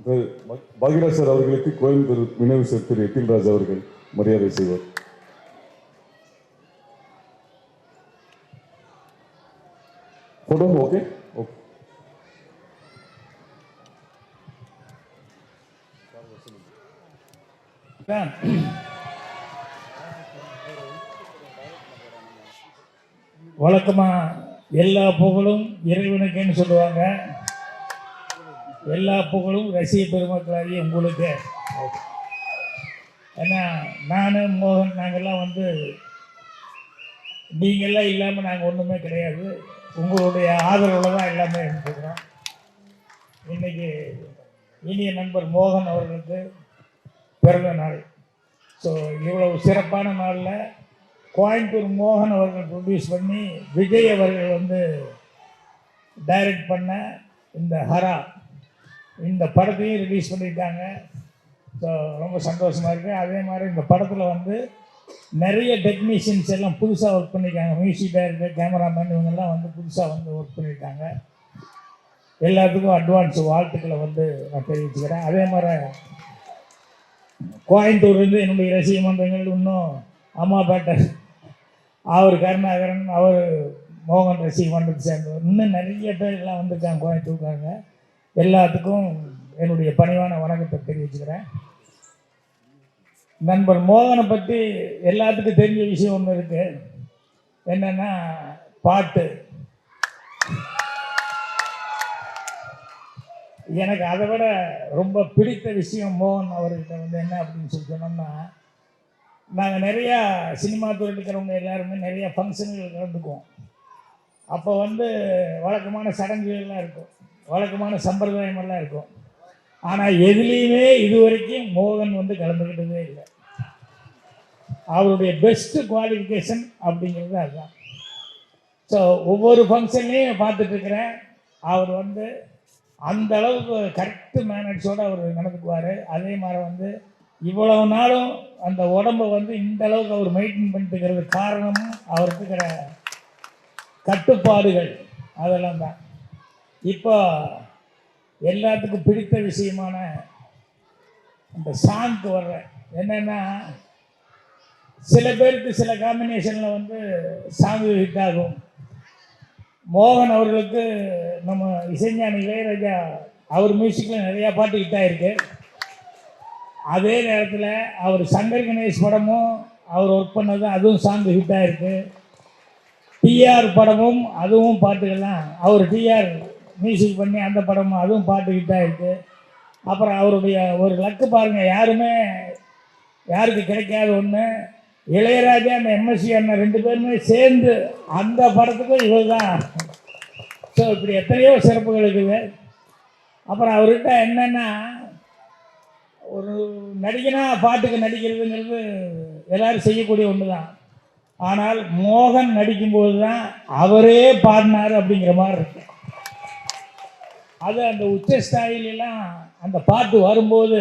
Bhagyaraj sir அவர்களுக்கு கோயம்புத்தூர் நினைவு sir திரு எட்டில்ராஜ் அவர்கள் மரியாதை செய்வார். Photo okay okay. வழக்கமா எல்லா புகழும் இறைவனுக்குன்னு சொல்லுவாங்க. எல்லா புகழும் ரசிக பெருமக்களாகிய உங்களுக்கு. ஏன்னா நான் மோகன் நாங்கள்லாம் வந்து நீங்கள்லாம் இல்லாமல் நாங்கள் ஒன்றுமே கிடையாது. உங்களுடைய ஆதரவில் தான் எல்லாமே இருந்துக்கிறோம். இன்றைக்கி இனிய நண்பர் மோகன் அவர்களுக்கு பிறந்த நாள். ஸோ இவ்வளவு சிறப்பான நாளில் கோயம்புத்தூர் மோகன் அவர்கள் ப்ரொடியூஸ் பண்ணி விஜய் அவர்கள் வந்து டைரக்ட் பண்ண இந்த ஹரா இந்த படத்தையும் ரிலீஸ் பண்ணியிருக்காங்க. ஸோ ரொம்ப சந்தோஷமாக இருக்குது. அதே மாதிரி இந்த படத்தில் வந்து நிறைய டெக்னீஷியன்ஸ் எல்லாம் புதுசாக ஒர்க் பண்ணியிருக்காங்க. மியூசிக் டைரக்டர், கேமராமேன் இவங்கெல்லாம் வந்து புதுசாக வந்து ஒர்க் பண்ணியிருக்காங்க. எல்லாத்துக்கும் அட்வான்ஸ் வாழ்த்துக்களை வந்து நான் தெரிவிச்சுக்கிறேன். அதே மாதிரி கோயம்புத்தூர்லேருந்து என்னுடைய ரசிக மன்றங்கள் இன்னும் அம்மாப்பேட்டை அவர் கருணாகரன் அவர் மோகன் ரசிக மன்றத்தை சேர்ந்தவர் இன்னும் நிறைய பேர் எல்லாம் வந்திருக்காங்க கோயம்புத்தூர்காரங்க. எல்லாத்துக்கும் என்னுடைய பணிவான வணக்கத்தை தெரிவிச்சுக்கிறேன். நண்பர் மோகனை பற்றி எல்லாத்துக்கும் தெரிஞ்ச விஷயம் ஒன்று இருக்குது. என்னென்னா பாட்டு. எனக்கு அதை விட ரொம்ப பிடித்த விஷயம் மோகன் அவர்கிட்ட வந்து என்ன அப்படின்னு சொல்லி சொன்னோம்னா, நாங்கள் நிறையா சினிமா துறையில் இருக்கிறவங்க எல்லாருமே நிறையா ஃபங்க்ஷன்கள் கலந்துக்குவோம். அப்போ வந்து வழக்கமான சடங்குகள்லாம் இருக்கும், வழக்கமான சம்பிரதாயமெல்லாம் இருக்கும். ஆனால் எதுலேயுமே இது வரைக்கும் மோகன் வந்து கலந்துக்கிட்டதே இல்லை. அவருடைய பெஸ்ட்டு குவாலிஃபிகேஷன் அப்படிங்கிறது அதுதான். ஸோ ஒவ்வொரு ஃபங்க்ஷன்லேயும் பார்த்துட்ருக்கிறேன். அவர் வந்து அந்த அளவுக்கு கரெக்டு மேனேஜோடு அவர் நடந்துக்குவார். அதே மாதிரி வந்து இவ்வளவு நாளும் அந்த உடம்பை வந்து இந்த அளவுக்கு அவர் மெயின்டைன் பண்ணிட்டுக்கிறது காரணமும் அவருக்கு இருக்கிற கட்டுப்பாடுகள் அதெல்லாம் தான். இப்போ எல்லாத்துக்கும் பிடித்த விஷயமான அந்த சாங்க்கு வர்றேன். என்னென்னா சில பேருக்கு சில காம்பினேஷனில் வந்து சாங்கு ஹிட் ஆகும். மோகன் அவர்களுக்கு நம்ம இசைஞானி இளையராஜா அவர் மியூசிக்கில் நிறையா பாட்டு ஹிட் ஆகிருக்கு. அதே நேரத்தில் அவர் சங்கர் கணேஷ் படமும் அவர் ஒர்க் பண்ணது அதுவும் சாங்கு ஹிட் ஆகிருக்கு. டிஆர் படமும் அதுவும் பாட்டுகள்லாம் அவர் டிஆர் மியூசிக் பண்ணி அந்த படமும் அதுவும் பாட்டு ஹிட் ஆகிருக்கு. அப்புறம் அவருடைய ஒரு லக்கு பாருங்கள், யாருக்கு கிடைக்காத ஒன்று, இளையராஜா அந்த எம்எஸ்சி அண்ணன் ரெண்டு பேருமே சேர்ந்து அந்த படத்துக்கும் இவர் தான். ஸோ இப்படி எத்தனையோ சிறப்புகள் இருக்குது. அப்புறம் அவர்கிட்ட என்னென்னா ஒரு நடிகனாக பாட்டுக்கு நடிக்கிறதுங்கிறது எல்லோரும் செய்யக்கூடிய ஒன்று தான். ஆனால் மோகன் நடிக்கும்போது தான் அவரே பாடினார் அப்படிங்கிற மாதிரி இருக்கு. அது அந்த உச்சஸ்தாயிலெல்லாம் அந்த பாட்டு வரும்போது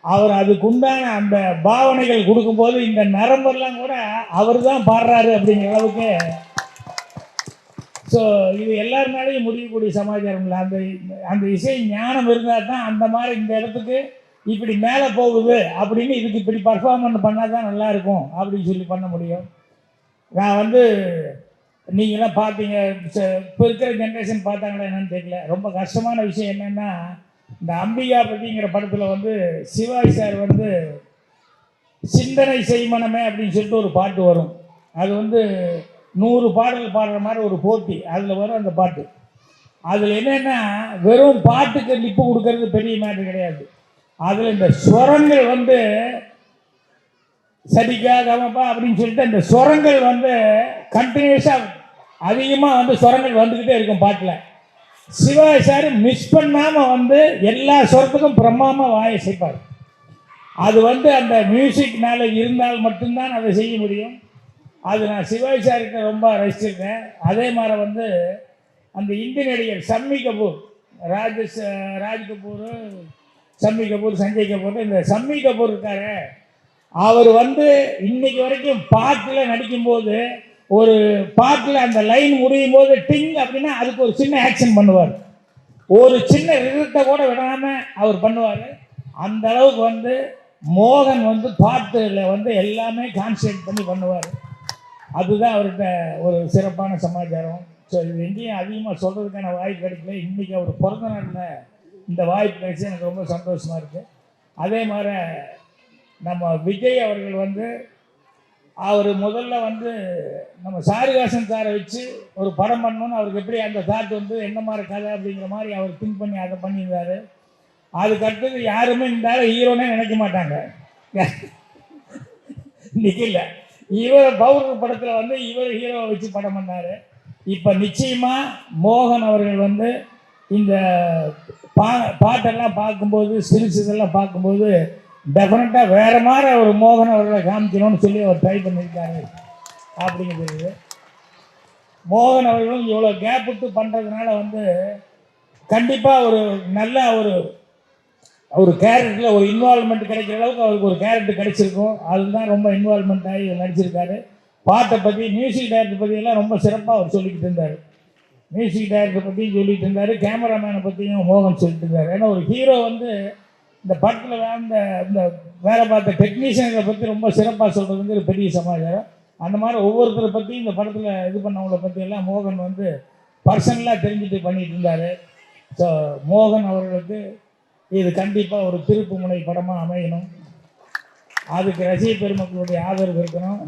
அவர் அதுக்குண்டான அந்த பாவனைகள் கொடுக்கும்போது இந்த நரம்பெல்லாம் கூட அவர் தான் பாடுறாரு அப்படிங்கிற அளவுக்கு. ஸோ இது எல்லாருனாலையும் முடியக்கூடிய சமாச்சாரம் இல்லை. அந்த இசை ஞானம் இருந்தால் தான் அந்த மாதிரி இந்த இடத்துக்கு இப்படி மேலே போகுது அப்படின்னு இதுக்கு இப்படி பர்ஃபார்மன்ஸ் பண்ணால் தான் நல்லாயிருக்கும் அப்படின்னு சொல்லி பண்ண முடியும். நான் வந்து நீங்களாம் பார்த்தீங்க, இப்போ இருக்கிற ஜென்ரேஷன் பார்த்தாங்களா என்னன்னு தெரியல. ரொம்ப கஷ்டமான விஷயம் என்னென்னா, இந்த அம்பிகா பற்றிங்கிற படத்தில் வந்து சிவாஜி சார் வந்து சிந்தனை செய்மனமே அப்படின்னு சொல்லிட்டு ஒரு பாட்டு வரும். அது வந்து 100 பாடல் பாடுற மாதிரி ஒரு போட்டி அதில் வரும் அந்த பாட்டு. அதில் என்னென்னா வெறும் பாட்டுக்கு லிப்பு கொடுக்கறது பெரிய மேட்டர் கிடையாது. அதில் இந்த ஸ்வரங்கள் வந்து சரிக்கா கமப்பா அப்படின்னு சொல்லிட்டு அந்த ஸ்வரங்கள் வந்து கண்டினியூஸாக அதிகமாக வந்து ஸ்வரங்கள் வந்துக்கிட்டே இருக்கும் பாட்டில். சிவாஜி சார் மிஸ் பண்ணாமல் வந்து எல்லா ஸ்வரத்துக்கும் பிரம்மாமல் வாயை செய்ப்பார். அது வந்து அந்த மியூசிக்னால இருந்தால் மட்டும்தான் அதை செய்ய முடியும். அது நான் சிவாஜி சார்கிட்ட ரொம்ப ரசிச்சிருக்கேன். அதே மாதிரி வந்து அந்த இந்தி நடிகர் ஷம்மி கபூர், ராஜ் கபூர், ஷம்மி கபூர், சஞ்சய் கபூர், இந்த ஷம்மி கபூர் இருக்காரு, அவர் வந்து இன்னைக்கு வரைக்கும் பாட்டில் நடிக்கும்போது ஒரு பாட்டில் அந்த லைன் முடியும் போது டிங் அப்படின்னா அதுக்கு ஒரு சின்ன ஆக்ஷன் பண்ணுவார். ஒரு சின்ன ரிதத்தை கூட விடாமல் அவர் பண்ணுவார். அந்த அளவுக்கு வந்து மோகன் வந்து பாட்டில் வந்து எல்லாமே கான்சன்ட்ரேட் பண்ணி பண்ணுவார். அதுதான் அவர்கிட்ட ஒரு சிறப்பான சமாச்சாரம். ஸோ இது எங்கேயும் அதிகமாக சொல்கிறதுக்கான வாய்ப்பு கிடைக்கல. இன்றைக்கி அவர் பிறந்த நாளில் இந்த வாய்ப்பு கிடைச்சி எனக்கு ரொம்ப சந்தோஷமாக இருக்குது. அதே மாதிரி நம்ம விஜய் அவர்கள் வந்து அவர் முதல்ல வந்து நம்ம சாரிகாசன் சாரை வச்சு ஒரு படம் பண்ணணும்னு அவருக்கு எப்படி அந்த தாட் வந்து என்ன மாதிரி கதை அப்படிங்கிற மாதிரி அவர் திங்க் பண்ணி அதை பண்ணியிருந்தார். அதுக்கடுத்தது யாருமே இந்த ஹீரோனே நினைக்க மாட்டாங்க. இன்னைக்கு இல்லை, இவர் பவுடர் படத்தில் வந்து இவர் ஹீரோவை வச்சு படம் பண்ணார். இப்போ நிச்சயமாக மோகன் அவர்கள் வந்து இந்த பாட்டெல்லாம் பார்க்கும்போது இதெல்லாம் பார்க்கும்போது டெஃபினட்டாக வேறு மாதிரி ஒரு மோகன் அவர்களை காமிக்கணும்னு சொல்லி அவர் ட்ரை பண்ணியிருக்காரு அப்படிங்கிறது. மோகன் அவர்களும் இவ்வளோ கேப் விட்டு பண்ணுறதுனால வந்து கண்டிப்பாக ஒரு நல்ல ஒரு கேரக்டரில் ஒரு இன்வால்மெண்ட் கிடைக்கிற அளவுக்கு அவருக்கு ஒரு கேரக்டர் கிடைச்சிருக்கும். அதுதான் ரொம்ப இன்வால்மெண்ட் ஆகி நடிச்சிருக்காரு. பாட்டை பற்றி, மியூசிக் டைரக்டர் பற்றியெல்லாம் ரொம்ப சிறப்பாக அவர் சொல்லிக்கிட்டு இருந்தார். மியூசிக் டைரக்டர் பற்றியும் சொல்லிட்டு இருந்தார், கேமராமேனை பற்றியும் மோகன் சொல்லிட்டு இருந்தார். ஏன்னா ஒரு ஹீரோ வந்து இந்த படத்தில் இந்த வேலை பார்த்த டெக்னீஷியனை பற்றி ரொம்ப சிறப்பாக சொல்கிறது வந்து ஒரு பெரிய சமாச்சாரம். அந்த மாதிரி ஒவ்வொருத்தரை பற்றியும் இந்த படத்தில் இது பண்ணவங்களை பற்றியெல்லாம் மோகன் வந்து பர்சனலாக தெரிஞ்சுட்டு பண்ணிட்டு இருந்தார். ஸோ மோகன் அவர்களுக்கு இது கண்டிப்பாக ஒரு திருப்பு முனை படமாக அமையணும். அதுக்கு ரசிக பெருமக்களுடைய ஆதரவு இருக்கணும்.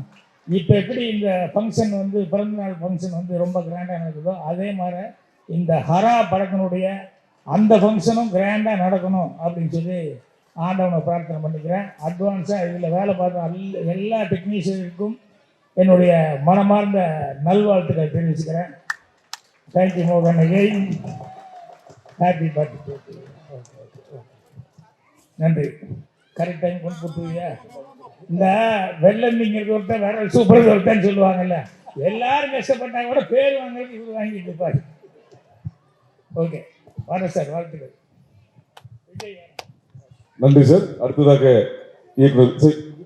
இப்போ எப்படி இந்த ஃபங்க்ஷன் வந்து பிறந்தநாள் ஃபங்க்ஷன் வந்து ரொம்ப கிராண்டாக நடக்குதோ அதே மாதிரி இந்த ஹரா படத்தினுடைய அந்த ஃபங்க்ஷனும் கிராண்டாக நடக்கணும் அப்படின்னு சொல்லி ஆண்டவனை பிரார்த்தனை பண்ணிக்கிறேன். அட்வான்ஸாக இதில் வேலை பார்த்த எல்லா டெக்னீஷியனுக்கும் என்னுடைய மனமார்ந்த நல்வாழ்த்துக்களை தெரிவிச்சுக்கிறேன். தேங்க்யூ மோகன், அகெயின் ஹாப்பி பர்த்டே. நன்றி. கரெக்ட் டைம் கொண்டு கொடுத்துருவியா? இந்த வெள்ளந்திங்கிறது ஒருத்தர் வேற சூப்பர் ஒருத்தன்னு சொல்லுவாங்கல்ல, எல்லாரும் கஷ்டப்பட்டா கூட பேர் வாங்குறதுக்கு இது வாங்கிட்டு இருப்பாரு. ஓகே, வர சார், வாழ்த்துக்கள். நன்றி சார். அடுத்ததாக இயக்குனர்